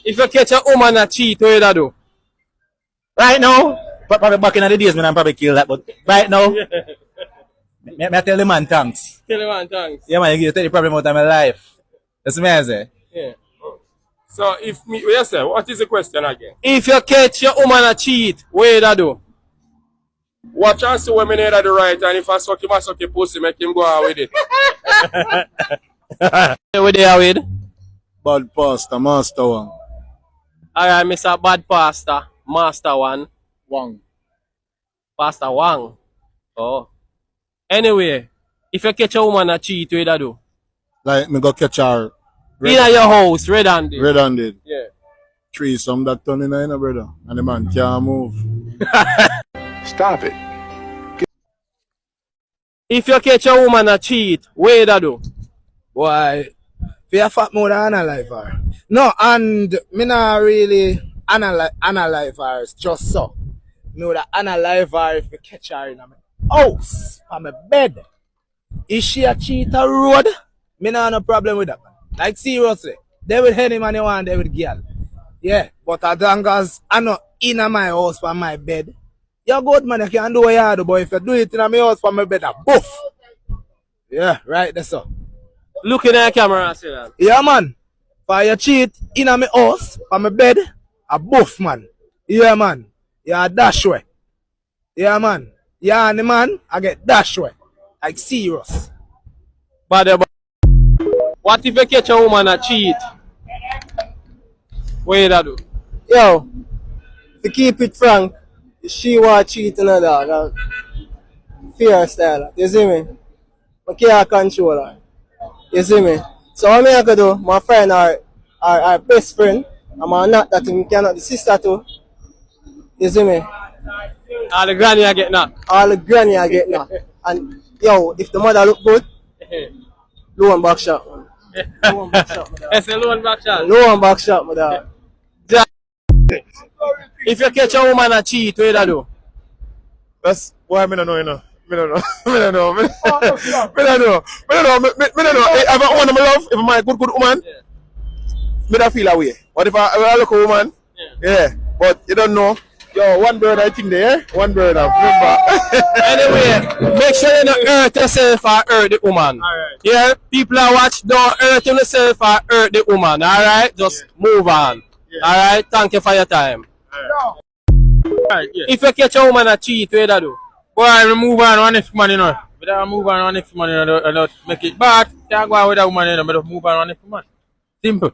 If you catch a woman a cheat, what you do? Right now, probably back in the days when I'm probably kill that, but right now, I tell the man thanks. Tell the man thanks. Yeah, man, you take the problem out of my life. That's me, I say. Yeah. So if me, yes sir, what is the question again? If you catch your woman a cheat, what you do? Watch and see when me need do right, and if I suck him, I suck your pussy, make him go out with it. What they are with? Bad Pastor, Master One. Alright, Mr. Bad Pastor, Master One. Wang. Pastor Wang. Oh. Anyway, if you catch a woman a cheat, what you do? Like, me go catch her. In your house, red-handed. Red-handed. Yeah. Threesome that turn in a brother. And the man can't move. Stop it. If you catch a woman a cheat, what you do? Why? If you fuck more than analyze her. No, and me not really analyze her, it's just so. Me would analyze her if you catch her in my house, on my bed. Is she a cheat a road? Me not have no problem with that, man. Like seriously. They would hit him and they want they would girl. Yeah, but as long as I'm not in my house for my bed, you're good man, you can do what you do, but if you do it in my house for my bed, boof. Yeah, right, that's all. Look in the camera and say that. Yeah, man. For you cheat in my house, for my bed, a boof, man. Yeah, man. You a dash way. Yeah, man. Yeah, and the man, I get dash way. Like serious. But what if you catch a woman a cheat? What you do? Yo, to keep it frank, she want cheat on her dog. Fear style. You see me? I can't control her. You see me? So what I can do, my friend our best friend, I'm not that him cannot the sister too. You see me? All the granny I get now. All the granny I get now. And yo, if the mother look good, low and back shot. Low and back shot, my dog. It's a low and back shot. Low and back shot, my dog. If you catch a woman a cheat, what you do? That's why I don't know, you know. I don't know. I don't know. I don't know. If I want to love, if I'm a good woman, I don't feel that way. But if I look a woman, yeah. But you don't know. Yo, one bird I think there. One bird I remember. Anyway, make sure you don't hurt yourself or hurt the woman. Alright. Yeah? People that watch, don't hurt yourself or hurt the woman. Alright? Just move on. Alright? Thank you for your time. Right, yeah. If you catch a woman a cheat, what you do? Boy, I move on one if man, you know. But I move on one if man, you know, I don't make it back. Can't go out with a woman, you know, but move on one if man. Simple.